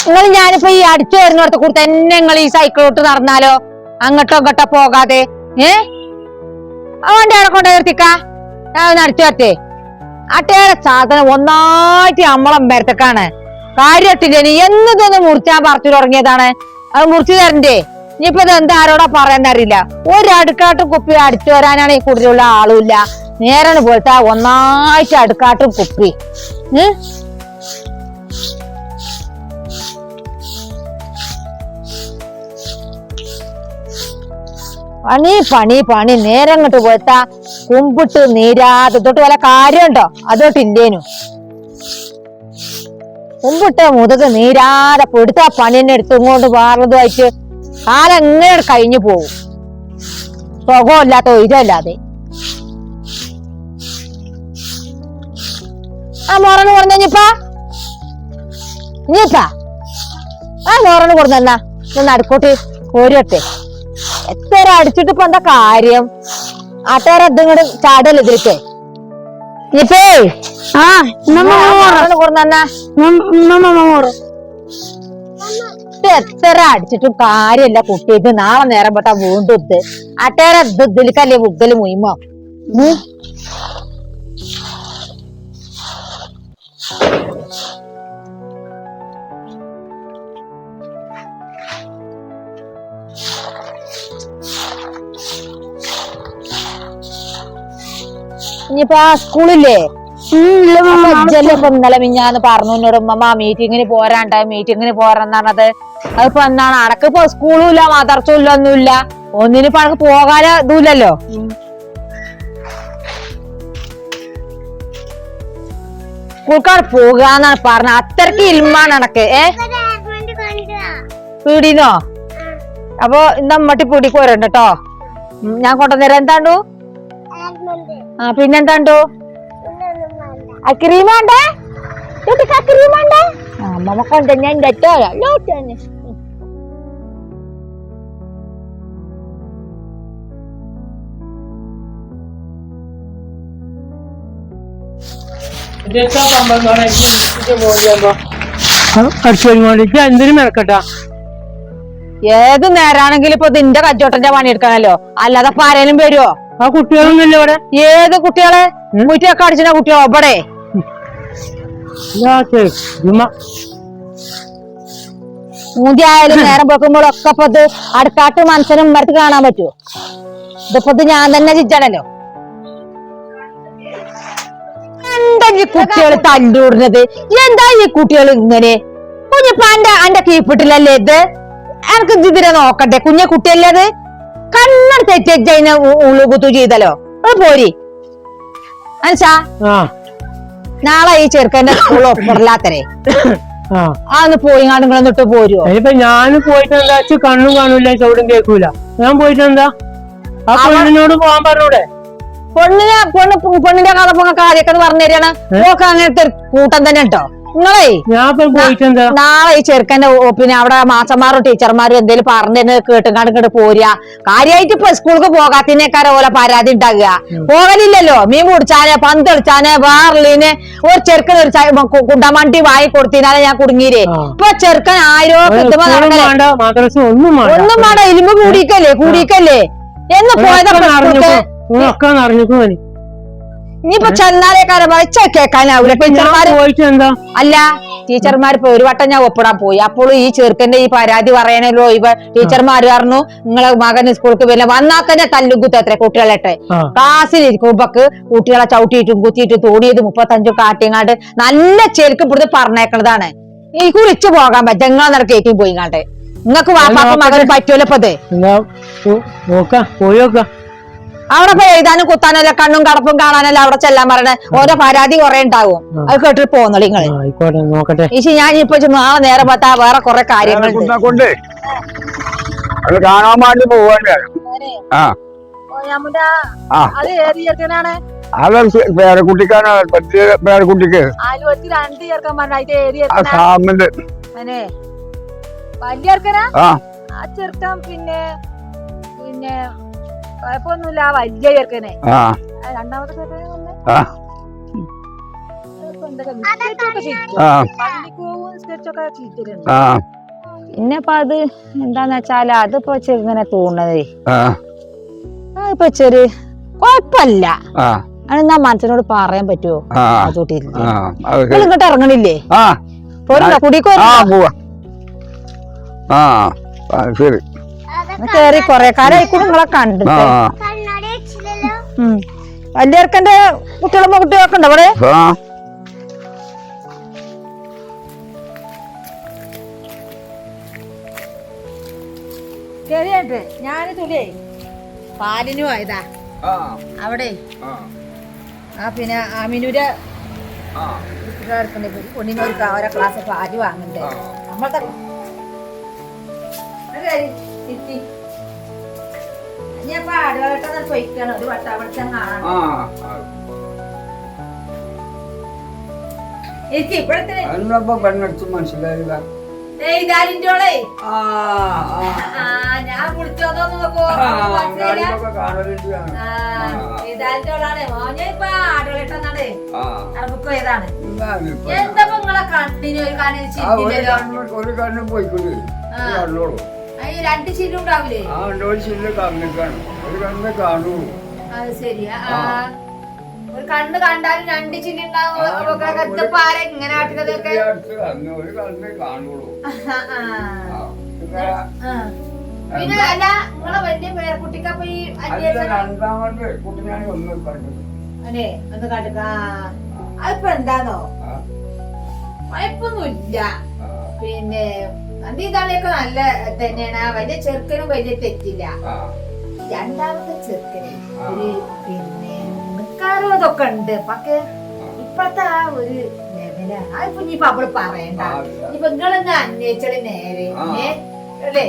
നിങ്ങൾ ഞാനിപ്പോ ഈ അടിച്ചു വരുന്നിടത്ത് കൂടി തന്നെ നിങ്ങൾ ഈ സൈക്കിളോട്ട് നടന്നാലോ അങ്ങോട്ടോ ഇങ്ങോട്ടോ പോകാതെ അവന്റെ അവിടെ കൊണ്ട് നിർത്തിക്ക ഞാൻ ഒന്ന് അടിച്ചു വരട്ടെ അട്ടേറെ സാധനം ഒന്നായിട്ട് നമ്മളമ്പരത്തേക്കാണ് കാര്യട്ടില്ലേ എന്നതൊന്ന് മുറിച്ചാൻ പറിച്ചു തുടങ്ങിയതാണ് അത് മുറിച്ചു തരണ്ടേ ഇനിയിപ്പോ ഇത് എന്താ ആരോടാ പറയാനറിയില്ല ഒരടുക്കാട്ടും കുപ്പി അടിച്ചു വരാനാണ് ഈ കൂടുതലുള്ള ആളുമില്ല നേരാണ് പോലത്തെ ഒന്നായിട്ട് അടുക്കാട്ടും കുപ്പി പണി പണി പണി നേരം അങ്ങോട്ട് പോലത്താ കുമ്പിട്ട് നീരാതെ തൊട്ട് വല്ല കാര്യമുണ്ടോ അതോട്ട് ഇല്ലേനു കുമ്പിട്ട് മുതുക് നീരാതെ പൊടുത്ത പണി തന്നെ എടുത്തുകൊണ്ട് വാറുന്നതുമായിട്ട് കാലം എങ്ങനെ കഴിഞ്ഞു പോവും സുഖമില്ലാത്ത ഒയിരല്ലാതെ ആ മോറന്ന് കൊടുഞ്ഞിപ്പാ ഇനിപ്പാ ആ മോറന്ന് കൊടുന്ന നടുക്കോട്ട് കോരിയട്ടെ എത്ര അടിച്ചിട്ട് ഇപ്പൊ എന്താ കാര്യം ആട്ടേറെ ഇതിങ്ങോട്ട് ചാടല്ലേ ഇതിരിക്കേ ഇനിപ്പേ എത്ര അടിച്ചിട്ടും കാര്യല്ല കുട്ടി ഇത് നാളെ നേരം പെട്ടാ വീണ്ടും ഇത് ആട്ടേറെ ഇതിലിക്കല്ലേ ഉഗ്ഗല് മുയിമോ ഇനിയിപ്പോ ആ സ്കൂളില്ലേ ഇന്നലെ മിഞ്ഞാന്ന് പറഞ്ഞു എന്നോട് ഉമ്മ മീറ്റിങ്ങിന് പോരാന്ന് പറഞ്ഞത് അതിപ്പോ എന്താണ് അനക്കിപ്പോ സ്കൂളും ഇല്ല മദർസും ഇല്ല ഒന്നുമില്ല ഒന്നിനിപ്പോ അനക്ക് പോകാൻ ഇതൂല്ലല്ലോ സ്കൂൾക്കാട് പോകാന്നാണ് പറഞ്ഞത് അത്രക്ക് ഇൽമാണ് അനക്ക് പീടിന്നോ അപ്പൊ ഇന്ന് അമ്മട്ടി പീടിക്ക് വരണ്ട കേട്ടോ ഞാൻ കൊണ്ടുവന്നേരം എന്താണ്ടു ആ പിന്നെന്താണ്ടോ ക്രീമാണ്ടേ ക്രീമാണ്ടേ അമ്മ കൊണ്ട് ഞാൻ ലോട്ടാണ് എന്തിനും മെനക്കട്ടാ ഏത് നേരാണെങ്കിലും ഇപ്പൊ നിന്റെ കച്ചോട്ടന്റെ പണിയെടുക്കണല്ലോ അല്ലാതെ ഇപ്പൊ ആരേലും വരുവോ ആ കുട്ടികളൊന്നുമില്ല ഇവിടെ ഏത് കുട്ടികളെ മുറ്റൊക്കെ അടിച്ചിന കുട്ടികളോ ഇവിടെ മൂന്തി ആയാലും നേരം വെക്കുമ്പോഴൊക്കെ ഇപ്പൊ ഇത് അടുക്കാട്ട് മനസ്സിനും ഉമ്മരത്ത് കാണാൻ പറ്റുമോ ഇതിപ്പോ ഇത് ഞാൻ തന്നെ ചിച്ചണല്ലോ എന്താ ഈ കുട്ടികൾ തല്ലൂടുന്നത് എന്താ ഈ കുട്ടികൾ ഇങ്ങനെ കുഞ്ഞിപ്പ എന്റെ കീപ്പിട്ടില്ലല്ലേ ഇത് എനിക്ക് ഇതിനെ നോക്കട്ടെ കുഞ്ഞെ കുട്ടിയല്ലേ അത് കണ്ണട തെറ്റതിന് ഉള്ളുകുത്തു ചെയ്തല്ലോ അത് പോരി അനുഷാ നാളെ ഈ ചെറുക്കന്റെ സ്കൂൾ ഒപ്പിടലാത്തരേ അതൊന്ന് പോയി നിങ്ങളൊന്നിട്ട് പോരുവോ ഇപ്പൊ ഞാൻ പോയിട്ട് എന്താ കണ്ണും കാണൂല ചവിടും കേൾക്കൂല ഞാൻ പോയിട്ട് എന്താ ആ പെണ്ണിനോട് പോകാൻ പറഞ്ഞൂടെ പെണ്ണിന്റെ കഥപ്പൊക്കെ ആദ്യമൊക്കെ പറഞ്ഞു തരാണ് നോക്ക അങ്ങനത്തെ കൂട്ടം തന്നെ കേട്ടോ നിങ്ങളെ നാളെ ഈ ചെറുക്കന്റെ പിന്നെ അവിടെ മാസന്മാരും ടീച്ചർമാരും എന്തേലും പറഞ്ഞു കേട്ടുകാണ്ട് പോരുക കാര്യമായിട്ട് ഇപ്പൊ സ്കൂൾക്ക് പോകാത്തിനേക്കാരെ പോലെ പരാതി ഉണ്ടാകുക പോകലില്ലല്ലോ മീൻ മുടിച്ചാന് പന്ത് കളിച്ചാന് വേറലിന് ഒരു ചെറുക്കൻ ഒരു കുണ്ടമണ്ടി വാങ്ങി കൊടുത്തിനാലെ ഞാൻ കുടുങ്ങിയില്ലേ ഇപ്പൊ ചെറുക്കൻ 1000 ഒന്നും വേണ്ട എലുമ്പ് കൂടിക്കല്ലേ എന്ന് പോയതൊക്കെ ഇനിയിപ്പോ ചെന്നാലേക്കാരെ പറച്ച കേൾക്കാനാവൂല അല്ല ടീച്ചർമാർ ഇപ്പൊ ഒരു വട്ടം ഞാൻ ഒപ്പിടാൻ പോയി അപ്പോൾ ഈ ചെറുക്കന്റെ ഈ പരാതി പറയാനല്ലോ ഇവ ടീച്ചർമാർ പറഞ്ഞു നിങ്ങളെ മകന് സ്കൂൾക്ക് വരില്ല വന്നാൽ തന്നെ തല്ലും കുത്തത്ര കുട്ടികളെട്ടെ ക്ലാസ്സിലിരിക്കുമ്പക്ക് കുട്ടികളെ ചവിട്ടിയിട്ടും കുത്തിയിട്ടും തോടിയത് 35 കാട്ടിങ്ങാണ്ട് നല്ല ചെരുക്ക് ഇവിടുന്ന് പറഞ്ഞേക്കണതാണ് ഈ കുളിച്ചു പോകാൻ പറ്റും നിങ്ങളെ നിനക്ക് ഏറ്റവും പോയിങ്ങാണ്ട് നിങ്ങക്ക് വാപ്പാപ്പ മകന് പറ്റുമല്ലോ ഇപ്പത് അവിടെ പോയി എഴുതാനും കുത്താനല്ല കണ്ണും കടപ്പും കാണാനല്ല അവിടെ ചെല്ലാൻ പറയണേ ഓരോ പരാതി കുറെ ഉണ്ടാവും അത് കേട്ടിട്ട് പോന്നോളി നിങ്ങള് ഈശി ഞാൻ ഇപ്പൊ നാളെ നേരെ പറ്റാ വേറെ കുറെ കാര്യങ്ങൾ കാണാൻ വേണ്ടി പോവാൻ പേരക്കുട്ടിക്കാണ് പേരക്കുട്ടിക്ക് പിന്നെ പിന്നെ കുഴപ്പമൊന്നുമില്ല വലിയ ചെറുക്കനെ രണ്ടാമത്തെ ആ പിന്നെപ്പോ അത് എന്താന്ന് വെച്ചാല് അതിപ്പോ ഇങ്ങനെ തോന്നണതേ ആ ഇപ്പൊ ചെറിയ കൊഴപ്പല്ല. ആ എന്നാ മനസ്സിനോട് പറയാൻ പറ്റുമോ? ആ ഇങ്ങോട്ട് ഇറങ്ങണില്ലേ? ആ പോരുണ്ടോ? കുടിക്കോ? പോവാ. ആ ശരി. കേറി കൊറേ കാലായിക്കൂടെ നിങ്ങളെ കണ്ടിട്ട്. വലിയർക്കന്റെ കുട്ടികളെ കുട്ടികളൊക്കെ ഉണ്ടോ ഇവിടെ? കേറിയായിട്ട് ഞാന് തുലേ പാലിനു പോയതാ അവിടെ. പിന്നെ ആമിനൂര് പൊണ്ണിനോർക്ക് ഓരോ ക്ലാസ് പാല് വാങ്ങണ്ടേ നമ്മളത്തെ ഞാൻ പാടുവായിട്ടാ പൊയ്ക്കണം. ഒരു വട്ടാവളിച്ചാൻ കാണാൻ എനിക്ക് ഇപ്പോഴത്തെ മനസ്സിലായില്ല. എഴുതാലിൻ്റെോളെ ഞാൻ കുളിച്ചോന്നോ നോക്കോ എഴുതാലിൻ്റെോളാണ്. മോനെ ഇപ്പൊ ആടുകളിട്ടെന്നാണ് നമുക്ക് ഏതാണ് എന്താ നിങ്ങളെ കണ്ണിന് ഒരു കണ്ണിന് ഒരു കണ്ണ് പോയിക്കൊണ്ട് രണ്ട് ചില്ലും ഉണ്ടാവില്ലേ? ഒരു ചില്ല് കണ്ണിക്കാണ്, ഒരു കണ്ണ് കാണൂ. അത് ശരിയാ. ഒരു കണ്ണ് കണ്ടാലും രണ്ട് ചില്ലുണ്ടാവും. ഇങ്ങനെ ആട്ടുന്നതൊക്കെ ഒരു കണ്ണ് കാണുള്ളൂ. പിന്നെ അല്ല നിങ്ങളെ വലിയ പേരക്കുട്ടിക്കപ്പൊ ഈ രണ്ടാമത്തെ കുട്ടിനാണ് ഒന്ന് കണ്ടത്. അല്ലേ ഒന്ന് കണ്ടുക. അതിപ്പോ എന്താന്നോ കുഴപ്പൊന്നുമില്ല. പിന്നെ ഇതാണൊക്കെ നല്ല തന്നെയാണ്. വലിയ ചെറുക്കനും വലിയ തെറ്റില്ല. രണ്ടാമത്തെ ചെറുക്കന് ഒരു പിന്നെ നിക്കാരോ അതൊക്കെ ഉണ്ട്. പക്ഷെ ഇപ്പഴത്തെ ആ ഒരു ലെവല അതിപ്പോ ഇനിയിപ്പൊ അവള് പറയണ്ട. ഇനിയിപ്പൊ നിങ്ങളെന്ന് അന്വേഷിച്ചത് നേരെ അല്ലേ?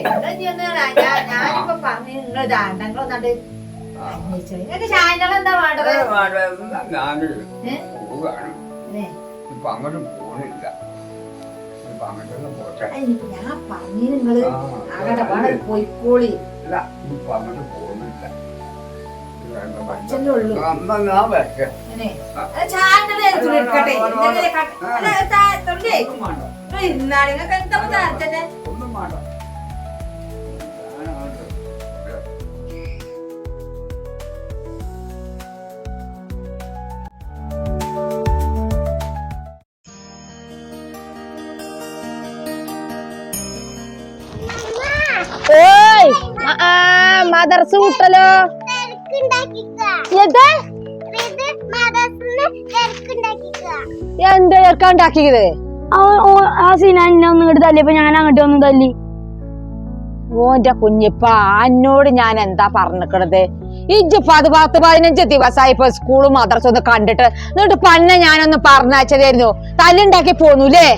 ഞാനിപ്പോ പറഞ്ഞു നിങ്ങൾ നിങ്ങളൊന്നാണ്ട് അന്വേഷിച്ചത്. നിങ്ങൾക്ക് ചായങ്ങൾ എന്താ വേണ്ടത്? ഞാൻ പറഞ്ഞു നിങ്ങള് ആകട്ടെ പാടെ പോയിക്കോളി. ഉള്ളൂ ചായങ്ങളെ എടുക്കട്ടെ. നിങ്ങൾക്ക് എന്താ തന്നെ മദർസ് വിട്ടല്ലോ. എന്താ ചേർക്കാണ്ടാക്കിയത്? ആ സീനാനെ ഒന്ന് ഇങ്ങോട്ട് തല്ലിയപ്പോ ഞാൻ അങ്ങോട്ട് വന്ന് തല്ലി. ഓന്റെ കുഞ്ഞിപ്പ എന്നോട് ഞാൻ എന്താ പറഞ്ഞിക്കണത്? ഇജ്ജ് 10-15 ദിവസമായി ഇപ്പൊ സ്കൂളും മദ്രസ ഒന്ന് കണ്ടിട്ട് എന്നിട്ട് പന്നെ ഞാനൊന്ന് പറഞ്ഞയച്ചതായിരുന്നു. തല്ലുണ്ടാക്കി പോന്നൂലേ?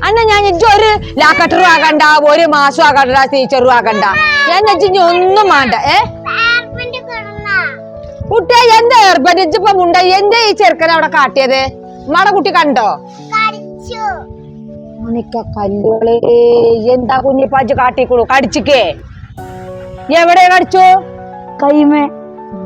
അന്ന ഞാൻ ഇജ്ജൊരു ലാക്കട്ടറും ആകണ്ട, ഒരു മാസം ആകണ്ട, ടീച്ചറും ആകണ്ട. എന്നെ ഇജ്ജ് ഒന്നും വേണ്ട. കുട്ടിയെ എന്താ ഏർപ്പൻ ഇജ്ജിപ്പം മുണ്ട? എന്താ ഈ ചെറുക്കനെ അവിടെ കാട്ടിയത്? ഉമ്മാടെ കുട്ടി കണ്ടോ? കല്ലുകളെ എന്താ കുഞ്ഞിപ്പാജ് കാട്ടിക്കുള്ളൂ? കടിച്ചിക്കേ? എവിടെ കടിച്ചു? കൈമേ.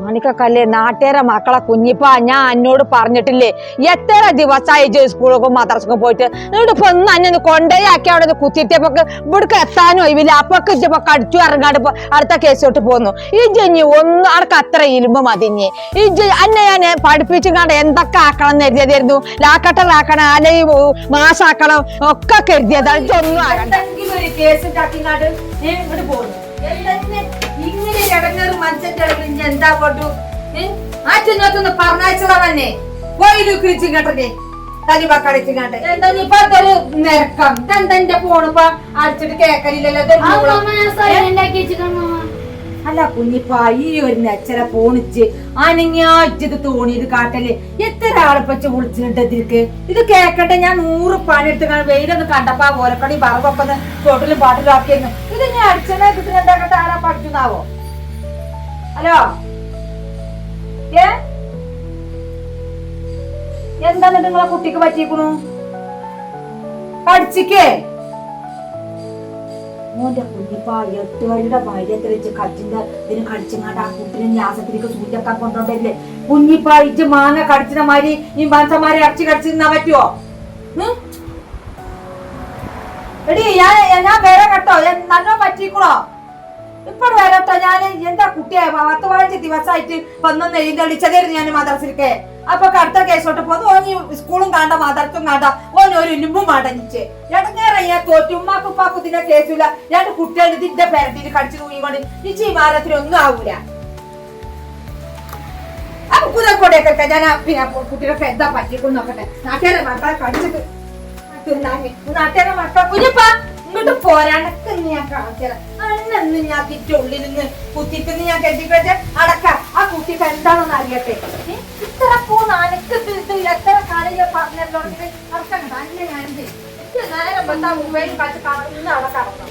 മാണിക്കല്ലേ നാട്ടുകാരെ മക്കളെ കുഞ്ഞിപ്പ ഞാൻ എന്നോട് പറഞ്ഞിട്ടില്ലേ എത്ര ദിവസമായി സ്കൂളൊക്കെ മദ്രസക്കും പോയിട്ട്? എന്നിട്ട് ഇപ്പൊ ഒന്ന് അന്നെ കൊണ്ടേ ആക്കി അവിടെ കുത്തിയിട്ടപ്പോ ഇവിടേക്ക് എത്താനോ ഇല്ല. അപ്പൊക്കെ ഇജ്ജപ്പൊ കടിച്ചു ഇറങ്ങാണ്ട് ഇപ്പൊ അടുത്ത കേസോട്ട് പോന്നു. ഇജ്ജി ഒന്ന് അടക്ക് അത്ര ഇരുമ്പ് മതിഞ്ഞ് ഇജ്ജ് അന്നെ ഞാൻ പഠിപ്പിച്ചുകാണ്ട് എന്തൊക്കെ ആക്കണം എന്ന് കരുതിയതായിരുന്നു. ലാക്കട്ടറാക്കണം അല്ലെങ്കിൽ മാസാക്കണം ഒക്കെ കരുതിയതാ. ഇതൊന്നും ഇങ്ങനെ ഇടങ്ങേറ് മനുഷ്യന്റെ എന്താ കൊണ്ടു ആറ്റൊന്ന് പറഞ്ഞയച്ചതാ തന്നെ പോയിച്ച് കേട്ടേ തലിബക്കടിച്ചിങ്ങാണ്ട് എന്താ ഇപ്പത്തൊരു നിരക്കം ഇതെന്താ ഫോണിപ്പോ അടിച്ചിട്ട് കേക്കലില്ലല്ലോ. അല്ല കുഞ്ഞിപ്പ ഈ ഒരു നെച്ചര പോണിച്ച് അനങ്ങിയാച്ചത് തോണിയത് കാട്ടല് എത്ര ആളിപ്പച്ച വിളിച്ചിട്ട് ഇത് കേക്കട്ടെ. ഞാൻ 100 പണിയെടുത്ത് വെയിലൊന്ന് കണ്ടപ്പോ ഓലക്കടി പറവൊക്കെ തോട്ടിലും പാട്ടിലാക്കിയിരുന്നു. ഇത് ഞാൻ അടിച്ചനെ കിട്ടുന്ന എന്താകട്ടെ ആരാ പഠിച്ചുന്നാവോ? ഹലോ എന്താ നിങ്ങളെ കുട്ടിക്ക് പറ്റിക്കണു? പഠിച്ചിക്കേ മോന്റെ കുഞ്ഞിപ്പ 8 വഴിയുടെ വൈദ്യത്തിൽ വെച്ച് കടിച്ചിന്റെ ഇതിന് കടിച്ചങ്ങാണ്ട് ആ കുട്ടിനെ ന്യാസത്തിലേക്ക് സൂചിക്കാൻ കൊണ്ടോണ്ടല്ലേ കുഞ്ഞിപ്പ. ഇജ്ജ് മാങ്ങ കടിച്ചിന മാതിരി ഈ മനുഷ്യന്മാരെ ഇറച്ചി കടിച്ചിരുന്നാ പറ്റുവോ? എടി ഞാൻ വേറെ കേട്ടോ നല്ലോ പറ്റിക്കണോ ഇപ്പോൾ വരട്ടോ ഞാൻ എന്താ കുട്ടിയെ 10-15 ദിവസമായിട്ട് വന്നൊന്ന് എഴുന്നള്ളിച്ചതായിരുന്നു ഞാൻ മദ്രസിലേക്ക് അപ്പൊ അടുത്ത കേസോട്ട് പോന്ന് ഓന് സ്കൂളും കാണ്ട മദ്രസും കാണ്ട ഓന് ഒരു ഇനുമ്പും മടങ്ങിച്ച് ഇടങ്ങേറയ്യാ തോറ്റു ഉമ്മാക്കും ഉപ്പാക്കും ഇതിന്റെ കേസില്ല രണ്ട് കുട്ടികൾ ഇതിന്റെ പേരത്തിൽ കടിച്ചു തൂങ്ങിക്കൊണ്ട് ഈ ചീമാരത്തിനൊന്നും ആവൂല അപ്പൊ കുതിരക്കോടെയൊക്കെ ഞാൻ പിന്നെ കുട്ടികളൊക്കെ എന്താ പറ്റിക്കൊണ്ട് നോക്കട്ടെ നാട്ടുകാരെ മക്കളെ കടിച്ചിട്ട് നാട്ടുകാരെ മക്കളെ കുഞ്ഞപ്പ ഇങ്ങോട്ട് പോരാണ്ടൊക്കെ ഞാൻ കാണിച്ചത് അന്നു ഞാൻ തിറ്റ ഉള്ളിൽ നിന്ന് കുത്തിട്ട് ഞാൻ കെട്ടിക്കഴിച്ച് അടക്ക ആ കുട്ടിക്ക് എന്താണെന്ന് അറിയട്ടെ ഇത്ര പോന്ന് അനക്ക് എത്ര കാലം ഞാൻ പറഞ്ഞല്ലോ അടക്കണ്ട അന്നെ ഞാൻ നേരം വന്നാ മുമ്പേലും കാച്ച് ഇന്ന് അവിടെ കടന്നു